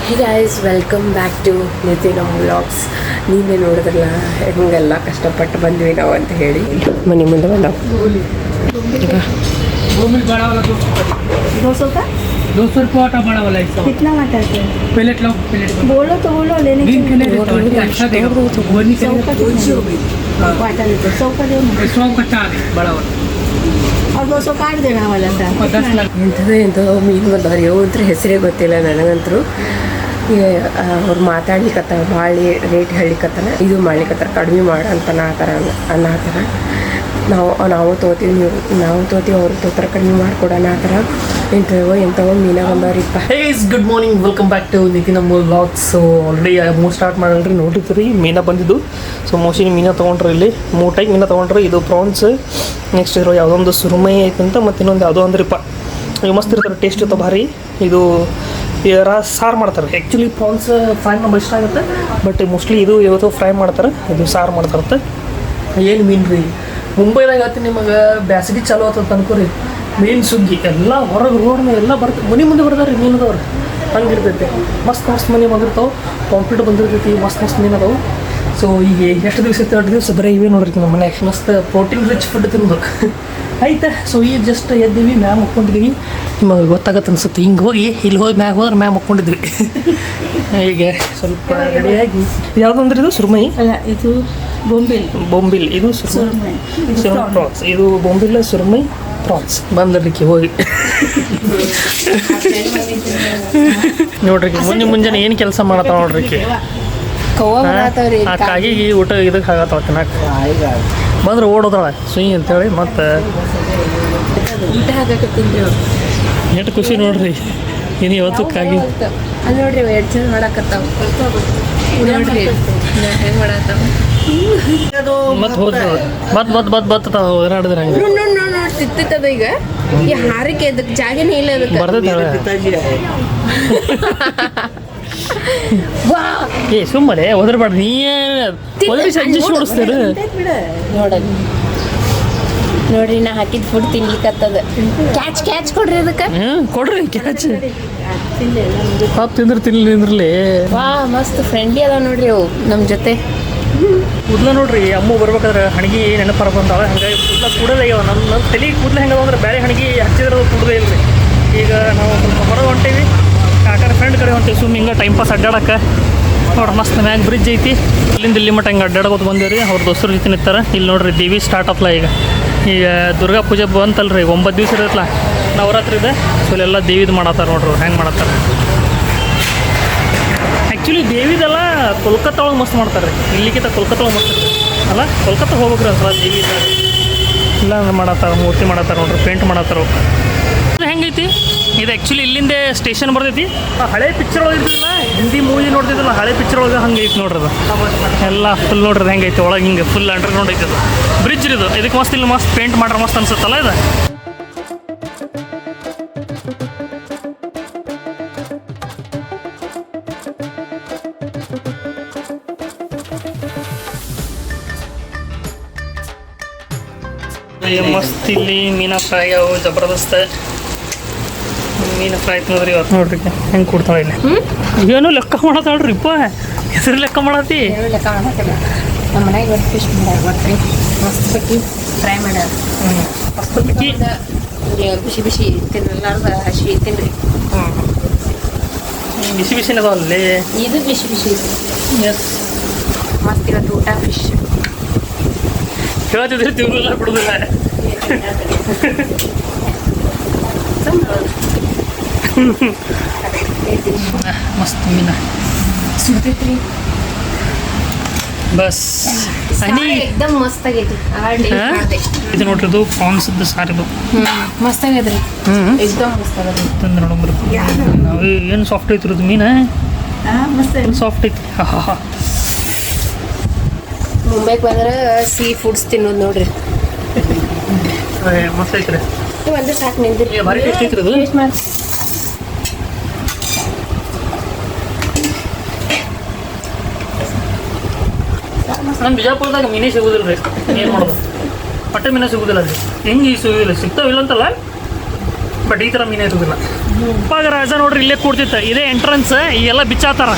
Hey guys, welcome back to Nitin vlogs. ನೀವೇ ನೋಡಿದ್ರಲ್ಲ ಹೆಂಗೆಲ್ಲ ಕಷ್ಟಪಟ್ಟು ಬಂದ್ವಿ ನಾವು ಅಂತ ಹೇಳಿ ಮನೆ ಮುಂದೆ ಬಂದವು. कितना मटर है? प्लेट लो, प्लेट बोलो तो बोलो लेने के लिए। अच्छा देखो, वो नहीं करेगा तो वाटर लीजिए, 100 का दो, 100 का 4 बड़ा वाला और 200 काट देना वाला था। 10 लाख ಎಂಥದೋ ಮೀನು ಬಂದವ್ರು ಯಾವ ಹೆಸರೇ ಗೊತ್ತಿಲ್ಲ ನನಗಂತರೂ. ಅವ್ರು ಮಾತಾಡ್ಲಿಕ್ಕತ್ತಾರ, ಭಾಳ ರೇಟ್ ಹೇಳಿಕತ್ತಾರ, ಇದು ಮಾಡ್ಲಿಕ್ಕತ್ತಾರ, ಕಡಿಮೆ ಮಾಡು ಅಂತ ಅನ್ನತ್ತಾರ. ನಾವು ತೋತೀವಿ, ನಾವು ತೋತೀವಿ, ಅವ್ರು ತೋತಾರ, ಕಡಿಮೆ ಮಾಡಿಕೊಡೋಣ ಆ ಥರ. ಎಂಥವೋ ಮೀನ ಬಂದವ್ರಿಪ್ಪ. Good morning, welcome back to Nitin vlogs. So already ಮೂರು ಸ್ಟಾರ್ಟ್ ಮಾಡಿರಿ, ನೋಡಿದ್ರಿ ಮೀನ ಬಂದಿದ್ದು. ಸೊ ಮೋಸ್ಟ್ಲಿ ಮೀನ ತೊಗೊಂಡ್ರಿ, ಇಲ್ಲಿ 3 ಟೈಪ್ ಮೀನ ತೊಗೊಂಡ್ರಿ. ಇದು ಪ್ರಾನ್ಸ್, ನೆಕ್ಸ್ಟ್ ಇರೋ ಯಾವುದೊಂದು ಸುರುಮೈ ಐತಂತ, ಮತ್ತು ಇನ್ನೊಂದು ಯಾವುದೋ ಅಂದ್ರಿಪ್ಪ. ಇವು ಮಸ್ತ್ ಇರ್ತಾರೆ, ಟೇಸ್ಟ್ ಇರ್ತಾವೆ ಭಾರಿ. ಇದು ಸಾರು ಮಾಡ್ತಾರೆ. ಆ್ಯಕ್ಚುಲಿ ಪ್ರಾನ್ಸ್ ಫ್ರೈ ನಮ್ಗೆ ಇಷ್ಟ ಆಗುತ್ತೆ, ಬಟ್ ಮೋಸ್ಟ್ಲಿ ಇದು ಇವತ್ತು ಫ್ರೈ ಮಾಡ್ತಾರೆ, ಇದು ಸಾರು ಮಾಡ್ತಾರತ್ತೆ. ಏನು ಮೀನು ರೀ, ಮುಂಬೈದಾಗ ಆಯ್ತು ನಿಮಗೆ ಬ್ಯಾಸಗಿ ಚಾಲು ಆಗ್ತದೆ ಅನ್ಕೋರಿ, ಮೀನು ಸುಗ್ಗಿ ಎಲ್ಲ ಹೊರಗೆ ರೋಡ್ ಮೇಲೆ ಎಲ್ಲ ಬರ್ತದೆ, ಮನೆ ಮುಂದೆ ಬರ್ತಾರೆ ರೀ ಮೀನದವ್ರು. ಹಂಗಿರ್ತೈತೆ, ಮಸ್ತ್ ಮನೆ ಬಂದಿರ್ತಾವೆ, ಪಾಂಪ್ಲೆಟ್ ಬಂದಿರ್ತೈತಿ, ಮಸ್ತ್ ಮೀನು ಅದಾವೆ. ಸೊ ಈಗ ಎಷ್ಟು ದಿವಸ ಇತ್ತು 2 ದಿವಸ ಬರೀ ಇವೇ ನೋಡಿರ್ತೀವಿ ನಮ್ಮ ಮನೆಯಾಗ. ಮಸ್ತ್ ಪ್ರೋಟೀನ್ ರಿಚ್ ಫುಡ್ ತಿನ್ನೋದು ಆಯ್ತಾ. ಸೊ ಈಗ ಜಸ್ಟ್ ಎದ್ದೀವಿ, ಮ್ಯಾಗ ಮುಕ್ಕೊಂಡಿದ್ದೀವಿ. ನಿಮಗೆ ಗೊತ್ತಾಗತ್ತೆ ಅನ್ಸುತ್ತೆ, ಹಿಂಗೆ ಹೋಗಿ ಇಲ್ಲಿ ಹೋಗಿ ಮ್ಯಾಗ ಹೋದ್ರೆ ಮ್ಯಾಗ ಮುಕ್ಕೊಂಡಿದ್ವಿ. ಈಗ ಸ್ವಲ್ಪ ರೆಡಿಯಾಗಿ ಯಾವುದಂದ್ರೆ ಇದು ಸುರುಮೈ ಅಲ್ಲ, ಇದು ಬೊಂಬಿಲ್, ಇದು ಸುರುಮೈ ಪ್ರಾನ್ಸ್, ಇದು ಬೊಂಬಿಲ್ ಸುರುಮೈ ಪ್ರಾನ್ಸ್ ಬಂದರ್ಲಿಕ್ಕೆ ಹೋಗಿ ನೋಡ್ರಿ. ಮುಂಜಾನೆ ಏನು ಕೆಲಸ ಮಾಡತ್ತಾವ ನೋಡ್ರಿ, ಆ ಕಾಗಿಗೆ ಊಟ ಇದಕ್ಕೆ ಆಗತ್ತಾವ ತಿನ್ನಕ್ಕೆ. ಬಂದ್ರೆ ಓಡೋದಾಳ ಸುಯಿ ಅಂತೇಳಿ, ಮತ್ತು ಊಟ ಹಾಕತ್ತೀನಿ. ಎಷ್ಟು ಖುಷಿ ನೋಡ್ರಿ, ಇನ್ನು ಇವತ್ತು ಕಾಗಿ ಅಲ್ಲಿ ನೋಡ್ರಿ ಎರಡು ಜನ ಮಾಡಾಕತ್ತಾವ. ನೋಡ್ರಿ ಹೆಂಗೆ ಮಾಡತ್ತಾವ, ಮತ್ತೆ ಹೋದ್ರೆ ಬತ್ತಾವ ಓಡಾಡಿದ್ರೆ ಹಂಗೆ ನೋಡಿ ತಿತ್ತದ. ಈಗ ಈ ಹಾರಕ್ಕೆ ಅದಕ್ಕೆ ಜಾಗನೇ ಇಲ್ಲ, ಅದಕ್ಕೆ ಬರ್ತೈತೆ. ಸುಮ್ಮನೆ ಒದರ್ಬಾರ್ದು, ನೀ ಅಡ್ಜಸ್ಟ್ ಮಾಡಿಸ್ತೀರ ನೋಡ್ರಿ. ನಾ ಹಾಕಿದ ಫುಡ್ ತಿನ್ಲಿಕ್ಕತ್ತದ. ಕ್ಯಾಚ್ ಕೊಡ್ರಿ ಅದಕ್ಕೆ. ಕೊಡ್ರಿ ಕ್ಯಾಚ್. ಪಾಪ ತಿನ್ನಿರ್ಲಿ. ವಾ, ಮಸ್ತ್ ಫ್ರೆಂಡ್ಲಿ ಅದಾವ ನೋಡ್ರಿ ಅವು ನಮ್ಮ ಜೊತೆ. ಕೂದಲ ನೋಡ್ರಿ, ಅಮ್ಮ ಬರ್ಬೇಕಾದ್ರೆ ಹಣಗಿ ನೆನಪರ ಬಂದಾವ, ಹಂಗಾಗಿ ಕೂದಲ ಕೂಡಲೇ ಆಗ್ಯಾವ. ನನ್ನ ತಲೆ ಕೂದಲ ಹೆಂಗದ ಅಂದ್ರೆ ಬೇರೆ ಹಣಗಿ ಹಚ್ಚಿದ್ರೆ ಕೂಡಲೇ ಇಲ್ಲ ರೀ. ಈಗ ನಾವು ಸ್ವಲ್ಪ ಹೊರಗೆ ಹೊಂಟೀವಿ, ಕಾಕರ ಫ್ರೆಂಡ್ ಕಡೆ ಹೊಂಟೀವಿ, ಸುಮ್ಮನೆ ಹಿಂಗೆ ಟೈಮ್ ಪಾಸ್ ಅಡ್ಡಾಡಕ್ಕೆ. ನೋಡ್ರಿ ಮಸ್ತ್ ಮ್ಯಾಗ ಬ್ರಿಡ್ಜ್ ಐತಿ, ಇಲ್ಲಿಂದ ಇಲ್ಲಿ ಮಟ್ಟ ಹಿಂಗೆ ಅಡ್ಡಾಡ್ಕೊತ ಬಂದೇವಿ ರೀ. ಅವ್ರ ದೋಸ್ತರ ಜೊತೆ ನಿಂತಾರೆ. ಇಲ್ಲಿ ನೋಡ್ರಿ ದೇವಿ ಸ್ಟಾರ್ಟ್ ಆತ್ಲ. ಈಗ ದುರ್ಗಾ ಪೂಜೆ ಬಂತಲ್ರಿ, 9 ದಿವಸ ಇರತ್ತಲ್ಲ, ನವರಾತ್ರಿ ಇದೆ. ಸೊ ಇಲ್ಲೆಲ್ಲ ದೇವಿದು ಮಾಡತ್ತಾರೆ ನೋಡ್ರಿ, ಹೆಂಗೆ ಮಾಡತ್ತಾರೆ. ಆ್ಯಕ್ಚುಲಿ ದೇವಿದೆಲ್ಲ ಕೋಲ್ಕತ್ತಾ ಒಳಗೆ ಮಸ್ತ್ ಮಾಡ್ತಾರೆ ರೀ, ಇಲ್ಲಿಗಿಂತ ಕೋಲ್ಕತ್ತಾ ಒಳಗೆ ಮಸ್ತ್ ಅಲ್ಲ. ಕೋಲ್ಕತ್ತಾ ಹೋಗ್ಬೇಕ್ರಿ ಅನ್ಸಲ್ಲ ದೇವಿ ಇಲ್ಲ ಮಾಡತ್ತಾರೆ, ಮೂರ್ತಿ ಮಾಡತ್ತಾರೆ ನೋಡ್ರಿ, ಪೇಂಟ್ ಮಾಡತ್ತಾರ. ಹೆಂಗೈತಿ ಇದು, ಆ್ಯಕ್ಚುಲಿ ಇಲ್ಲಿಂದ ಸ್ಟೇಷನ್ ಬರ್ತೈತಿ. ಹಳೆ ಪಿಕ್ಚರ್ ಒಳಗೆ ಇರ್ತಿಲ್ಲ, ಹಿಂದಿ ಮೂವಿ ನೋಡ್ತಿದ್ದಲ್ಲ, ಹಳೆ ಪಿಕ್ಚರ್ ಒಳಗೆ ಹಂಗೆ ಐತಿ ನೋಡ್ರಿ. ಅದು ಎಲ್ಲ ಫುಲ್ ನೋಡ್ರಿ ಹೆಂಗೈತಿ ಒಳಗೆ, ಹಿಂಗೆ ಫುಲ್ ಅಂಡರ್ಗ್ರೌಂಡ್ ಐತಿ. ಅದು ಬ್ರಿಡ್ಜ್ ಇದು, ಇದಕ್ಕೆ ಮಸ್ತ್ ಇಲ್ಲಿ ಮಸ್ತ್ ಪೇಂಟ್ ಮಾಡ್ರೆ ಮಸ್ತ್ ಅನ್ಸುತ್ತಲ್ಲ ಇದು. ಮಸ್ತ್ ಇಲ್ಲಿ ಮೀನ ಫ್ರೈ ಅವು ಜಬರ್ದಸ್ತ್ ಮೀನು ಫ್ರೈ ಆಯ್ತು ನೋಡ್ರಿ. ಇವತ್ತು ನೋಡ್ರಿ ಹೆಂಗೆ ಕೊಡ್ತಾಳೆ ಇಲ್ಲಿ. ಏನೋ ಲೆಕ್ಕ ಮಾಡತ್ತಾಳ್ರಿಪ್ಪ, ಹೆಸರು ಲೆಕ್ಕ ಮಾಡತ್ತಿ. ನಮ್ಮ ಮನೆಗೆ ಇವತ್ತು ಫಿಶ್ ಮಾಡ್ರಿ, ಮಸ್ತ್ ಪಕ್ಕಿ ಫ್ರೈ ಮಾಡ್ಯಾರ. ಮಸ್ತ್ ಪಕ್ಕಿ ಬಿಸಿ ತಿನ್ನಲಾರ್ದ ಹಸಿ ತಿನ್ರಿ. ಬಿಸಿ ಅದಾವಲ್ಲಿ, ಇದು ಬಿಸಿ ಎಸ್. ಮಸ್ತ್ ಇವತ್ತು ಊಟ ಫಿಶ್ ಹೇಳ್ತಿದ್ರೆ ತಿನ್ನಲ್ಲ ಬಿಡುದಿಲ್ಲ. ಮಸ್ತ್ ಮೀನ ಸುಡ್ತೈತ್ರಿ, ಬಸ್ ಎಕ್ದಮ್ ಮಸ್ತ್ ಆಗೈತಿ. ಇದು ನೋಡ್ರಿ, ಇದು ಪ್ರಾನ್ಸ್ದು ಸಾರಿದು ಮಸ್ತ್ ಆಗೈತ್ರಿ, ಎಕ್ದಮ್ ಮಸ್ತ್ ಆಗೈತಿ. ತಂದು ನೋಡಂಬ್ರಿ ಏನು ಸಾಫ್ಟ್ ಐತಿ ಇದು ಮೀನ, ಸಾಫ್ಟ್ ಐತಿ. ಮುಂಬೈಗೆ ಬಂದ್ರೆ ಸೀ ಫುಡ್ಸ್ ತಿನ್ನೋದು ನೋಡ್ರಿ, ಮಸ್ತ್ ಐತ್ರಿ. ಒಂದು ಸಾಕು ನಿಂದ್ರಿ, ಭಾರಿ ಟೇಸ್ಟ್ ಐತ್ರಿ ಅದು. ಟೇಸ್ಟ್ ಮಾಡಿ. ನಮ್ಮ ಬಿಜಾಪುರದಾಗ ಮೀನೇ ಸಿಗೋದಿಲ್ಲ ರೀ, ಏನು ಮಾಡೋದು, ಪಟ್ಟೆ ಮೀನೇ ಸಿಗೋದಿಲ್ಲ ರೀ. ಹೆಂಗೆ ಸಿಗೋದಿಲ್ಲ, ಸಿಗ್ತಾವಿಲ್ಲ ಅಂತಲ್ಲ, ಬಟ್ ಈ ಥರ ಮೀನೇ ಇರೋದಿಲ್ಲ. ಅಪ್ಪಾಗ ರಾಜ ನೋಡ್ರಿ ಇಲ್ಲೇ ಕೂಡ್ತಿತ್ತು ಇದೇ ಎಂಟ್ರೆನ್ಸ್ ಈಗೆಲ್ಲ ಬಿಚ್ಚಾತಾರ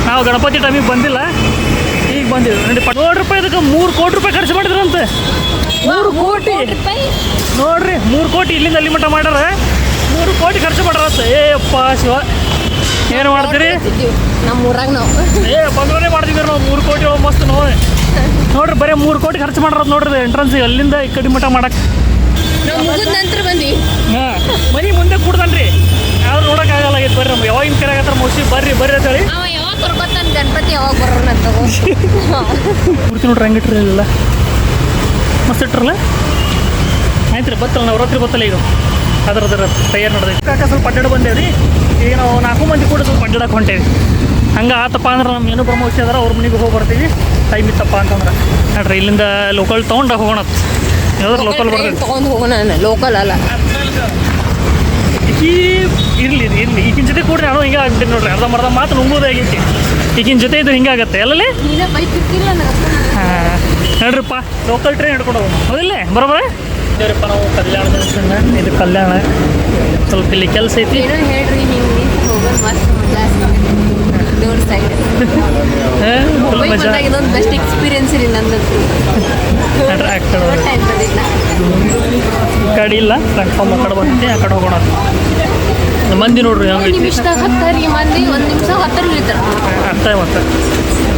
ನಾವು ಗಣಪತಿ ಟೈಮಿಗೆ ಬಂದಿಲ್ಲ ಈಗ ಬಂದಿವಿ ನೋಡಿ ₹1 ಇದಕ್ಕೆ ₹3 ಕೋಟಿ ಖರ್ಚು ಮಾಡಿದ್ರಂತೆ 3 ಕೋಟಿ ನೋಡ್ರಿ 3 ಕೋಟಿ ಇಲ್ಲಿಂದ ಅಲ್ಲಿ ಮಟ್ಟ ಮಾಡ್ಯಾರ 3 ಕೋಟಿ ಖರ್ಚು ಮಾಡ್ಯಾರಂತ ಅಪ್ಪ ಶಿವ ಏನು ಮಾಡ್ತೀರಿ ನಮ್ಮ ಊರಾಗ ನಾವು ಬಂದವರೇ ಮಾಡ್ತಿದ್ದೀವಿ ನಾವು 3 ಕೋಟಿ ಮಸ್ತ್ ನೋಡ್ರಿ ಬರೀ 3 ಕೋಟಿ ಖರ್ಚು ಮಾಡ್ಯಾರ ನೋಡ್ರಿ ಎಂಟ್ರೆನ್ಸ್ ಅಲ್ಲಿಂದ ಈ ಕಡೆ ಮಟ್ಟ ಮಾಡಕ್ಕೆ ನಾವು ಮುಗಿದ ನಂತರ ಬಂದ್ವಿ ಹಾಂ ಮನೆ ಮುಂದೆ ಕೂಡ್ತಾನ್ರಿ ಯಾರು ನೋಡೋಕ್ಕಾಗಲ್ಲ ಆಗೈತೆ ಬರ್ರಿ ನಮ್ಗೆ ಯಾವಾಗಿನ ಕರೆ ಆಗತ್ತಾರ ಮೋಸ್ಟ್ಲಿ ಬರ್ರಿ ಅಂತ ಹೇಳಿ ಅವ ಯಾವಾಗ ಕರ್ಕೊತಾನ ಗಣಪತಿ ಯಾವಾಗ ಬರೋಣ ಅಂತ ಪೂರ್ತಿ ನೋಡ್ರಿ ಹಂಗಿಟ್ರಿ ಇಲ್ಲ ಮಸ್ತ್ ಇಟ್ರಲ್ಲ ಆಯ್ತು ರೀ ಬತ್ತಲ್ಲ ನವರಾತ್ರಿ ಬತ್ತಲ್ಲ ಈಗ ಅದ್ರ ತಯಾರು ನಡೆದೈತಿ ಕಾಕ ಸ್ವಲ್ಪ ಅಡ್ಡಾಡ ಬಂದೇವ್ರಿ ಈಗ ನಾವು 4 ಮಂದಿ ಕೂಡ ಸ್ವಲ್ಪ ಅಡ್ಡಾಡಕ್ಕೆ ಹೊಂಟೇವಿ ಹಂಗೆ ಆತಪ್ಪ ಅಂದ್ರೆ ನಮ್ಮ ಏನೋ ಬ್ರಹ್ಮೋತ್ಸವ ಅದಾರ ಅವ್ರ ಮನೆಗೆ ಹೋಗಿ ಬರ್ತೀವಿ ಟೈಮ್ ಇತ್ತಪ್ಪ ಅಂತಂದ್ರೆ ನೋಡ್ರಿ ಇಲ್ಲಿಂದ ಲೋಕಲ್ ತೊಗೊಂಡು ಹೋಗೋಣ ಯಾವ್ದಾರು ಲೋಕಲ್ ಬರ್ತೈತಿ ತೊಗೊಂಡು ಹೋಗೋಣ ಲೋಕಲ್ ಅಲ್ಲ ಇರಲಿ ಈಗಿನ ಜೊತೆ ಕೂಡ ನಾನು ಹಿಂಗೆ ಆಗ್ತೀನಿ ನೋಡ್ರಿ ಅರ್ಧ ಮಾತು ನುಂಗೋದಾಗೈತಿ ಈಗಿನ ಜೊತೆ ಇದು ಹಿಂಗಾಗತ್ತೆ ಎಲ್ಲಲ್ಲಿ ಹಾಂ ನೋಡ್ರಿಪ್ಪ ಲೋಕಲ್ ಟ್ರೈನ್ ಹಿಡ್ಕೊಂಡು ಹೋಗೋಣ ಹೌದಿಲ್ಲೇ ಬರೋಬರ ದೇವ್ರಪ್ಪ ನಾವು ಕಲ್ಯಾಣ ಜಂಕ್ಷನ್ ಇದು ಕಲ್ಯಾಣ ಸ್ವಲ್ಪ ಇಲ್ಲಿ ಕೆಲಸ ಐತಿ ಏನೋ ಹೇಳ್ರಿ ಹಿಂಗೆ ಹೋಗೋದು ಮಸ್ತ್ ದೇವ್ರ ಸೈಡ್ ಫುಲ್ ಮಜಾ ಇದೊಂದು ಬೆಸ್ಟ್ ಎಕ್ಸ್ಪೀರಿಯನ್ಸ್ ರೀ ನಂದಂತೂ ಗಾಡಿ ಇಲ್ಲ ಪ್ಲಾಟ್ಫಾರ್ಮ್ ಆ ಕಡೆ ಬಂದಿದೆ ಆ ಕಡೆ ಹೋಗೋಣ ಮಂದಿ ನೋಡ್ರಿ ಹಂಗೆ ನಿಮಿಷದಾಗ ಹತ್ತಾರಿ ಮಂದಿ 1 ನಿಮಿಷ 10 ಇಳಿತಾರ ಅರ್ಥ ಮತ್ತೆ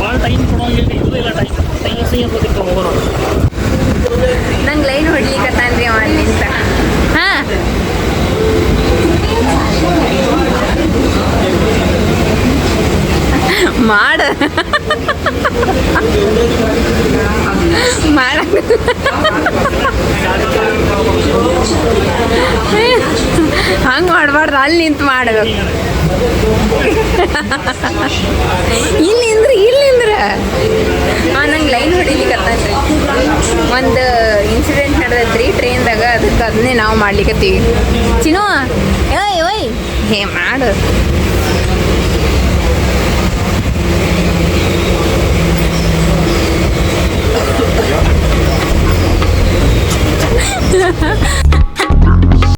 ಭಾಳ ಟೈಮ್ ಕೊಡೋಂಗಿಲ್ಲ ಇದು ಇಲ್ಲ ಟೈಮ್ ಸಿಗೋದಕ್ಕೆ ಹೋಗೋಣ ನಂಗೆ ಲೈನ್ ಹೊಡ್ಲಿಕ್ಕತ್ತಾನ್ರಿ ಅವ ಅಲ್ಲಿಂದ ಹಾಂ ಮಾಡ ಹಂಗೆ ಮಾಡಬಾರ್ದು ಅಲ್ಲಿ ನಿಂತು ಮಾಡಬೇಕು ಇಲ್ಲಿಂದ್ರ ನಂಗೆ ಲೈನ್ ಹೊಡಿಲಿಕ್ಕತ್ತನ್ರಿ ಒಂದು ಇನ್ಸಿಡೆಂಟ್ ನಡೆದೈತ್ರಿ ಟ್ರೈನ್ದಾಗ ಅದಕ್ಕೆ ಅದನ್ನೇ ನಾವು ಮಾಡ್ಲಿಕ್ಕತ್ತೀವಿ ಚಿನ್ನು ಓಯ್ ಹೇ ಮಾಡು